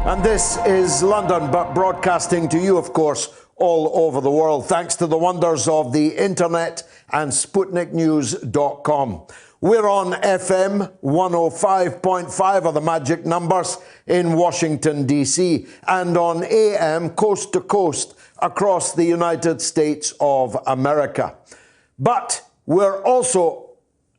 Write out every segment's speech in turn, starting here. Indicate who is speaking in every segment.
Speaker 1: And this is London, but broadcasting to you, of course, all over the world, thanks to the wonders of the internet and SputnikNews.com. We're on FM 105.5 are the magic numbers in Washington, D.C., and on AM coast to coast across the United States of America. But we're also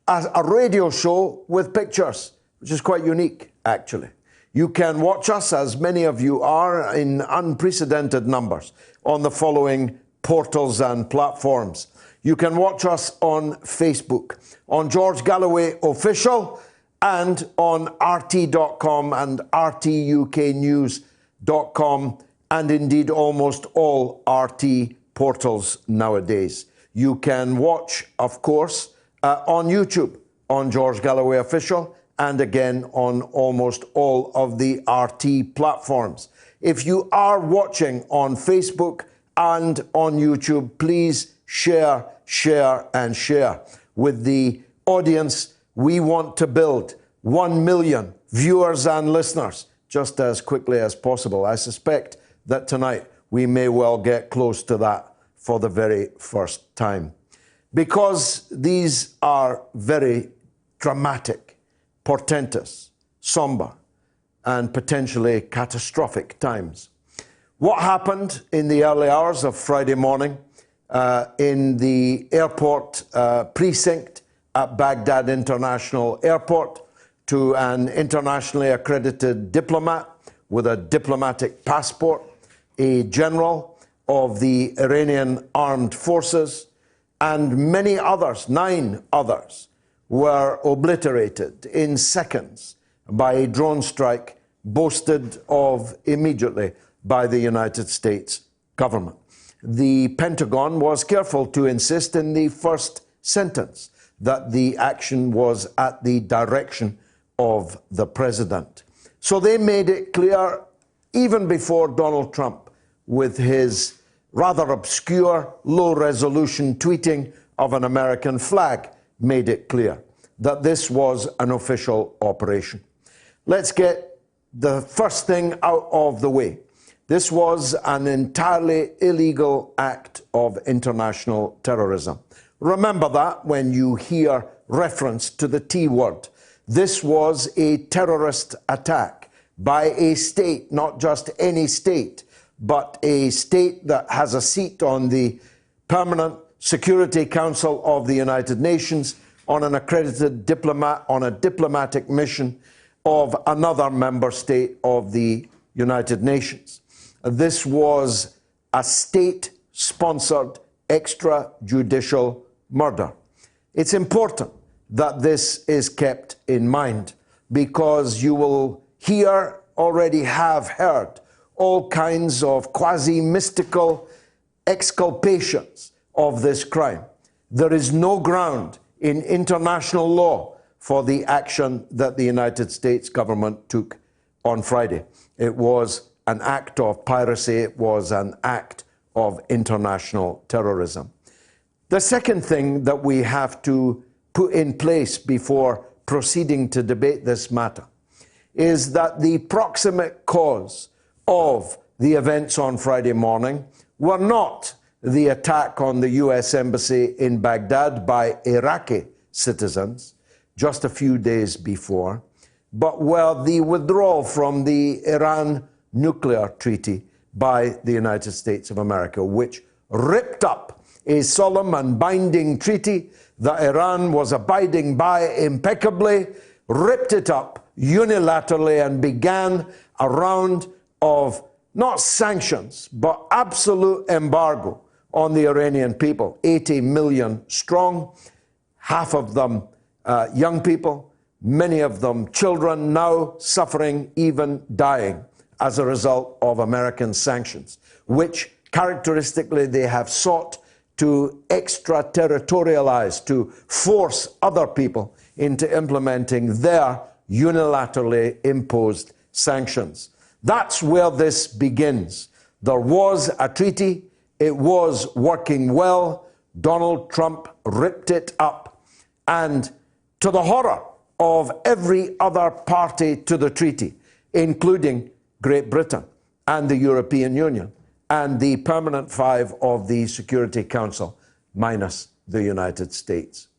Speaker 1: a radio show with pictures, which is quite unique, actually. You can watch us, as many of you are, in unprecedented numbers on the following portals and platforms. You can watch us on Facebook, on George Galloway Official, and on RT.com and RTUKnews.com, and indeed almost all RT portals nowadays. You can watch, of course, on YouTube, on George Galloway Official, and again on almost all of the RT platforms. If you are watching on Facebook and on YouTube, please share, and share with the audience. We want to build 1 million viewers and listeners just as quickly as possible. I suspect that tonight we may well get close to that for the very first time, because these are very dramatic, portentous, somber, and potentially catastrophic times. What happened in the early hours of Friday morning in the airport precinct at Baghdad International Airport to an internationally accredited diplomat with a diplomatic passport, a general of the Iranian armed forces, and many others, 9 others, were obliterated in seconds by a drone strike boasted of immediately by the United States government. The Pentagon was careful to insist in the first sentence that the action was at the direction of the president. So they made it clear even before Donald Trump, with his rather obscure, low-resolution tweeting of an American flag, made it clear that this was an official operation. Let's get the first thing out of the way. This was an entirely illegal act of international terrorism. Remember that when you hear reference to the T word. This was a terrorist attack by a state, not just any state, but a state that has a seat on the Permanent Security Council of the United Nations, on an accredited diplomat on a diplomatic mission of another member state of the United Nations. This was a state-sponsored extrajudicial murder. It's important that this is kept in mind, because you will already have heard all kinds of quasi-mystical exculpations of this crime. There is no ground in international law for the action that the United States government took on Friday. It was an act of piracy. It was an act of international terrorism. The second thing that we have to put in place before proceeding to debate this matter is that the proximate cause of the events on Friday morning were not the attack on the US Embassy in Baghdad by Iraqi citizens just a few days before, but were the withdrawal from the Iran nuclear treaty by the United States of America, which ripped up a solemn and binding treaty that Iran was abiding by impeccably, ripped it up unilaterally, and began a round of not sanctions, but absolute embargo on the Iranian people, 80 million strong, half of them young people, many of them children, now suffering, even dying as a result of American sanctions, which characteristically they have sought to extraterritorialize, to force other people into implementing their unilaterally imposed sanctions. That's where this begins. There was a treaty. It was working well. Donald Trump ripped it up. And to the horror of every other party to the treaty, including Great Britain and the European Union and the permanent five of the Security Council, minus the United States.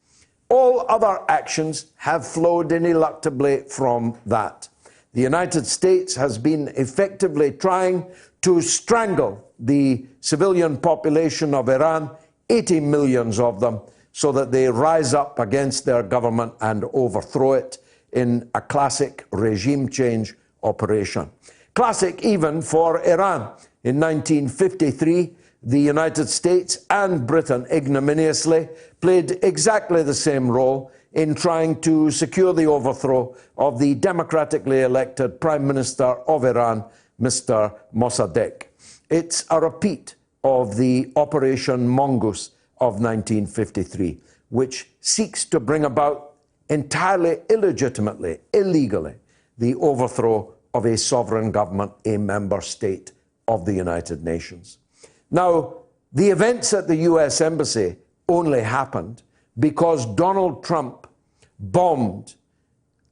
Speaker 1: All other actions have flowed ineluctably from that. The United States has been effectively trying to strangle the civilian population of Iran, 80 million of them, so that they rise up against their government and overthrow it in a classic regime change operation. Classic even for Iran. In 1953, the United States and Britain ignominiously played exactly the same role in trying to secure the overthrow of the democratically elected Prime Minister of Iran, Mr. Mossadegh. It's a repeat of the Operation Mongoose of 1953, which seeks to bring about entirely illegitimately, illegally, the overthrow of a sovereign government, a member state of the United Nations. Now, the events at the US Embassy only happened because Donald Trump bombed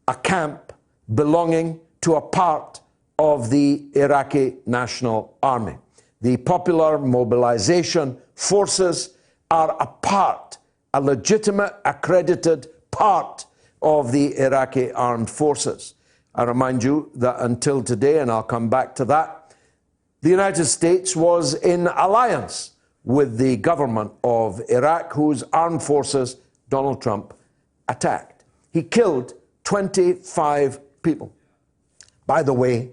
Speaker 1: a camp belonging to a part of the Iraqi National Army. The Popular Mobilization Forces are a legitimate, accredited part of the Iraqi armed forces. I remind you that until today, and I'll come back to that, the United States was in alliance with the government of Iraq, whose armed forces Donald Trump attacked. He killed 25 people. By the way,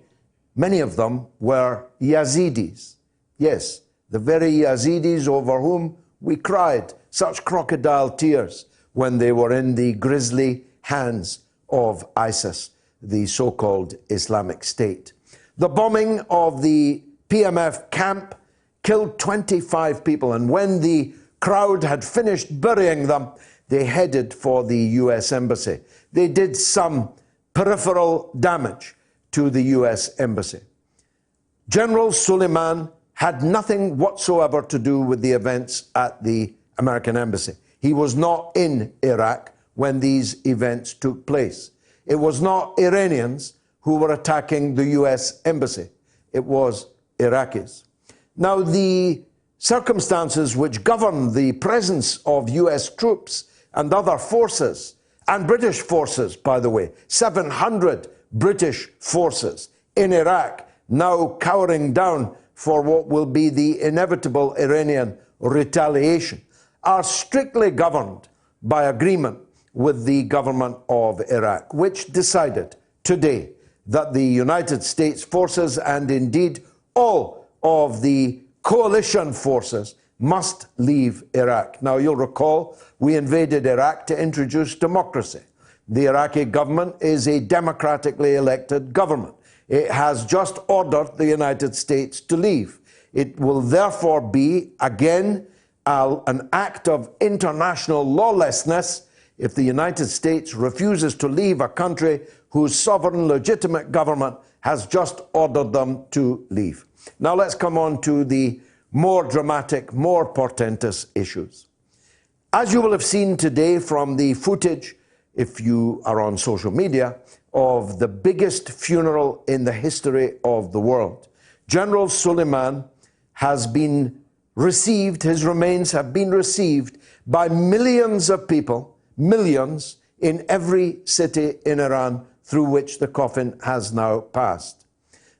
Speaker 1: many of them were Yazidis. Yes, the very Yazidis over whom we cried such crocodile tears when they were in the grisly hands of ISIS, the so-called Islamic State. The bombing of the PMF camp killed 25 people, and when the crowd had finished burying them, they headed for the US Embassy. They did some peripheral damage to the US Embassy. General Suleiman had nothing whatsoever to do with the events at the American Embassy. He was not in Iraq when these events took place. It was not Iranians who were attacking the US Embassy. It was Iraqis. Now, the circumstances which govern the presence of US troops and other forces, and British forces, by the way, 700 British forces in Iraq, now cowering down for what will be the inevitable Iranian retaliation, are strictly governed by agreement with the government of Iraq, which decided today that the United States forces, and indeed all of the coalition forces, must leave Iraq. Now, you'll recall we invaded Iraq to introduce democracy. The Iraqi government is a democratically elected government. It has just ordered the United States to leave. It will therefore be, again, an act of international lawlessness if the United States refuses to leave a country whose sovereign, legitimate government has just ordered them to leave. Now let's come on to the more dramatic, more portentous issues. As you will have seen today from the footage, if you are on social media, of the biggest funeral in the history of the world, General Suleiman has been received, his remains have been received by millions of people, millions in every city in Iran through which the coffin has now passed.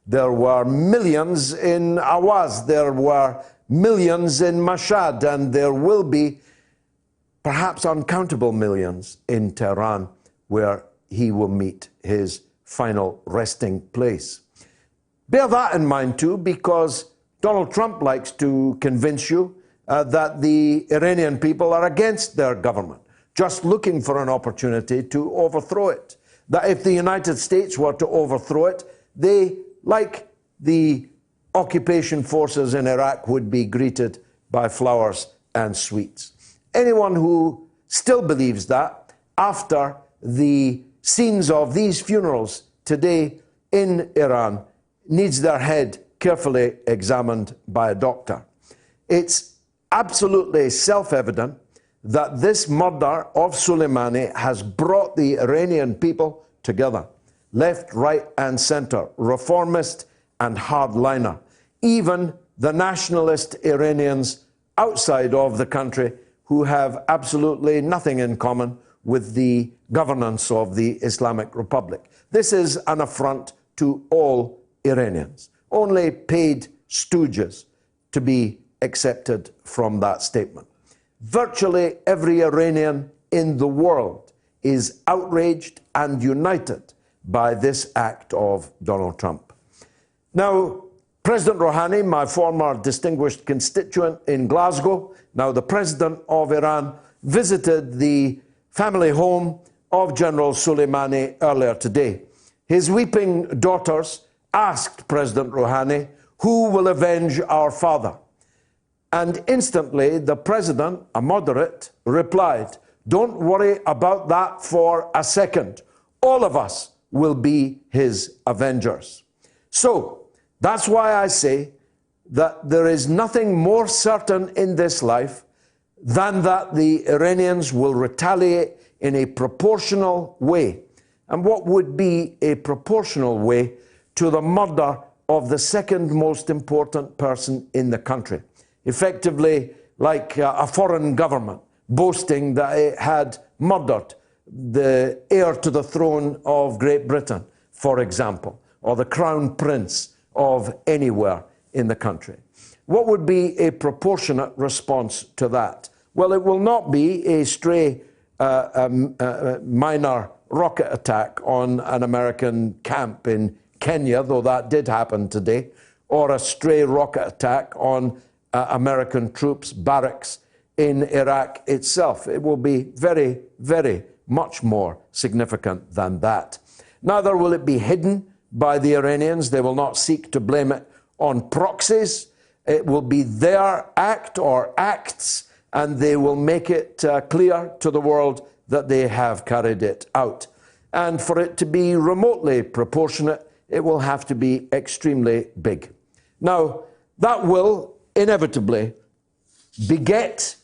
Speaker 1: There were millions in Awaz, there were millions in Mashhad, and there will be perhaps uncountable millions in Tehran, where he will meet his final resting place. Bear that in mind too, because Donald Trump likes to convince you that the Iranian people are against their government, just looking for an opportunity to overthrow it. That if the United States were to overthrow it, they, like the occupation forces in Iraq, would be greeted by flowers and sweets. Anyone who still believes that, after the scenes of these funerals today in Iran, needs their head carefully examined by a doctor. It's absolutely self-evident that this murder of Soleimani has brought the Iranian people together, left, right, and center, reformist and hardliner. Even the nationalist Iranians outside of the country who have absolutely nothing in common with the governance of the Islamic Republic. This is an affront to all Iranians. Only paid stooges to be accepted from that statement. Virtually every Iranian in the world is outraged and united by this act of Donald Trump. Now, President Rouhani, my former distinguished constituent in Glasgow, now the President of Iran, visited the family home of General Soleimani earlier today. His weeping daughters asked President Rouhani, "Who will avenge our father?" And instantly the President, a moderate, replied, "Don't worry about that for a second. All of us will be his avengers." So, that's why I say that there is nothing more certain in this life than that the Iranians will retaliate in a proportional way. And what would be a proportional way to the murder of the second most important person in the country? Effectively, like a foreign government boasting that it had murdered the heir to the throne of Great Britain, for example, or the crown prince of anywhere in the country. What would be a proportionate response to that? Well, it will not be a stray minor rocket attack on an American camp in Kenya, though that did happen today, or a stray rocket attack on American troops' barracks in Iraq itself. It will be very, very much more significant than that. Neither will it be hidden by the Iranians. They will not seek to blame it on proxies. It will be their act or acts, and they will make it clear to the world that they have carried it out. And for it to be remotely proportionate, it will have to be extremely big. Now, that will inevitably beget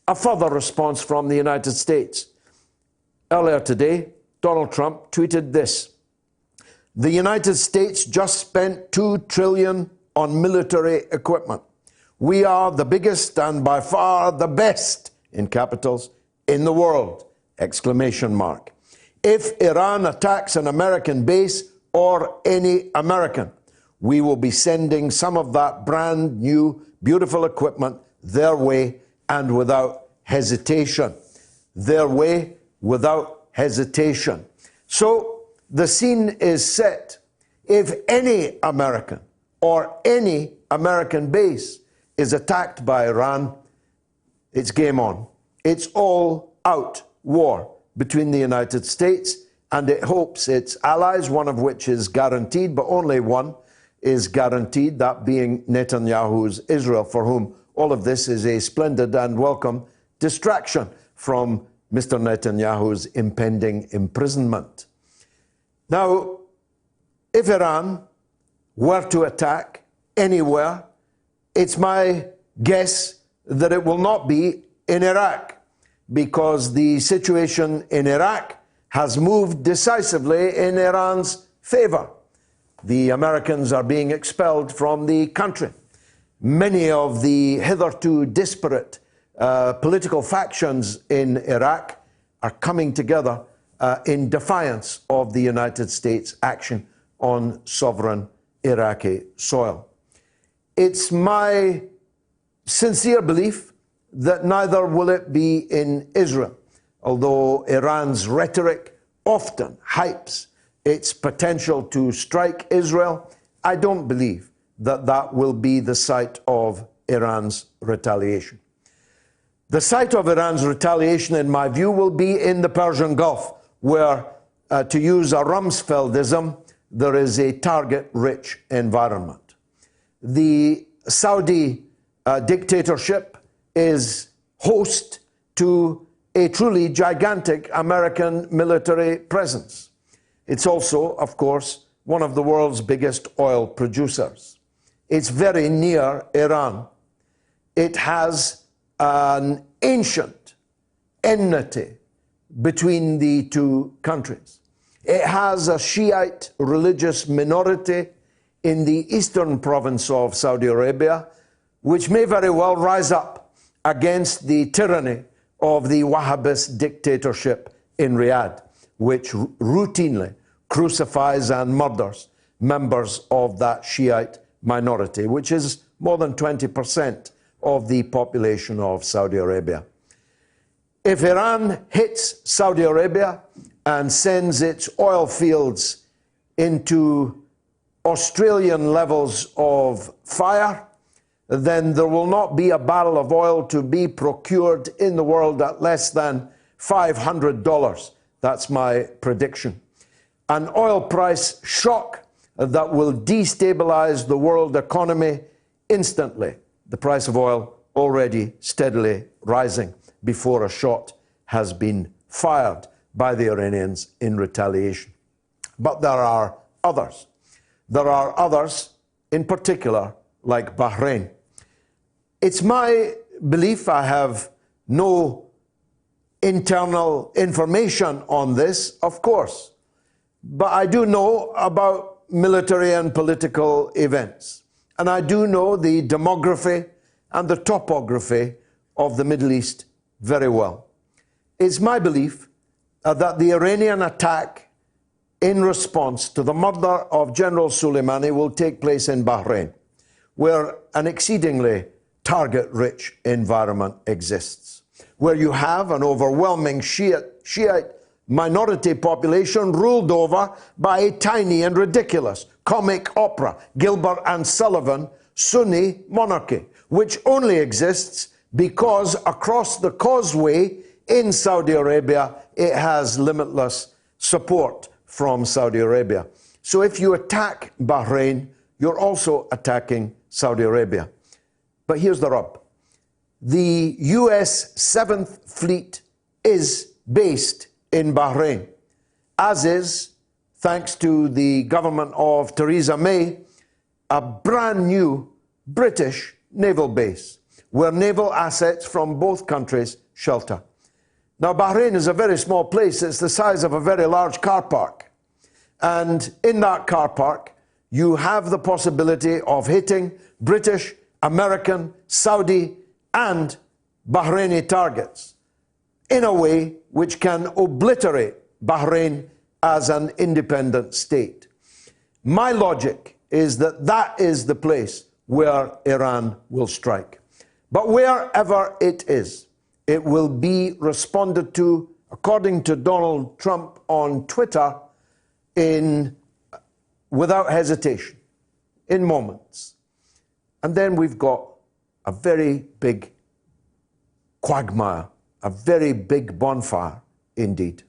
Speaker 1: a further response from the United States. Earlier today, Donald Trump tweeted this: "The United States just spent $2 trillion on military equipment. We are the biggest and by far the best," in capitals, "in the world!" Exclamation mark. If Iran attacks an American base or any American, we will be sending some of that brand new, beautiful equipment their way and without hesitation. Their way without hesitation. So the scene is set. If any American or any American base is attacked by Iran, it's game on. It's all out war between the United States and it hopes its allies, one of which is guaranteed, but only one is guaranteed, that being Netanyahu's Israel, for whom all of this is a splendid and welcome distraction from Mr. Netanyahu's impending imprisonment. Now, if Iran were to attack anywhere, it's my guess that it will not be in Iraq, because the situation in Iraq has moved decisively in Iran's favor. The Americans are being expelled from the country. Many of the hitherto disparate political factions in Iraq are coming together in defiance of the United States' action on sovereign Iraqi soil. It's my sincere belief that neither will it be in Israel, although Iran's rhetoric often hypes its potential to strike Israel. I don't believe that that will be the site of Iran's retaliation. The site of Iran's retaliation, in my view, will be in the Persian Gulf, where, to use a Rumsfeldism, there is a target-rich environment. The Saudi dictatorship is host to a truly gigantic American military presence. It's also, of course, one of the world's biggest oil producers. It's very near Iran. It has an ancient enmity between the two countries. It has a Shiite religious minority in the eastern province of Saudi Arabia, which may very well rise up against the tyranny of the Wahhabist dictatorship in Riyadh, which routinely crucifies and murders members of that Shiite minority, which is more than 20% of the population of Saudi Arabia. If Iran hits Saudi Arabia and sends its oil fields into Australian levels of fire, then there will not be a barrel of oil to be procured in the world at less than $500. That's my prediction. An oil price shock that will destabilize the world economy instantly. The price of oil already steadily rising before a shot has been fired by the Iranians in retaliation. But there are others. There are others, in particular, like Bahrain. It's my belief, I have no internal information on this, of course, but I do know about military and political events. And I do know the demography and the topography of the Middle East very well. It's my belief that the Iranian attack in response to the murder of General Soleimani will take place in Bahrain, where an exceedingly target-rich environment exists, where you have an overwhelming Shiite minority population ruled over by a tiny and ridiculous comic opera, Gilbert and Sullivan Sunni monarchy, which only exists because across the causeway in Saudi Arabia, it has limitless support from Saudi Arabia. So if you attack Bahrain, you're also attacking Saudi Arabia. But here's the rub. The US 7th Fleet is based in Bahrain, as is, thanks to the government of Theresa May, a brand new British naval base, where naval assets from both countries shelter. Now, Bahrain is a very small place. It's the size of a very large car park. And in that car park, you have the possibility of hitting British, American, Saudi, and Bahraini targets in a way which can obliterate Bahrain as an independent state. My logic is that that is the place where Iran will strike. But wherever it is, it will be responded to, according to Donald Trump on Twitter, without hesitation, in moments. And then we've got a very big quagmire, a very big bonfire indeed.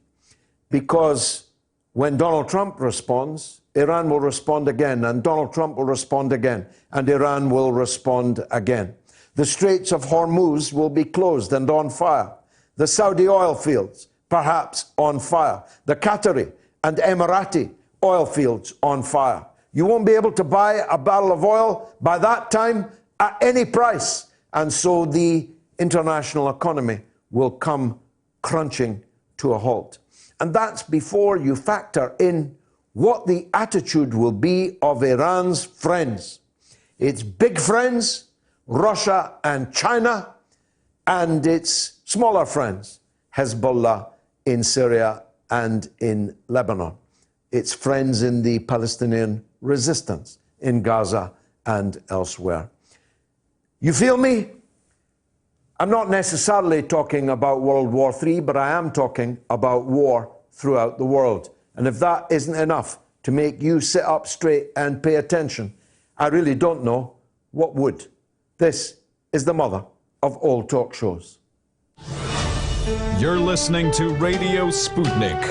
Speaker 1: Because when Donald Trump responds, Iran will respond again, and Donald Trump will respond again, and Iran will respond again. The Straits of Hormuz will be closed and on fire. The Saudi oil fields, perhaps on fire. The Qatari and Emirati oil fields on fire. You won't be able to buy a barrel of oil by that time at any price. And so the international economy will come crunching to a halt. And that's before you factor in what the attitude will be of Iran's friends. Its big friends, Russia and China, and its smaller friends, Hezbollah in Syria and in Lebanon. Its friends in the Palestinian resistance in Gaza and elsewhere. You feel me? I'm not necessarily talking about World War III, but I am talking about war throughout the world. And if that isn't enough to make you sit up straight and pay attention, I really don't know what would. This is the mother of all talk shows.
Speaker 2: You're listening to Radio Sputnik.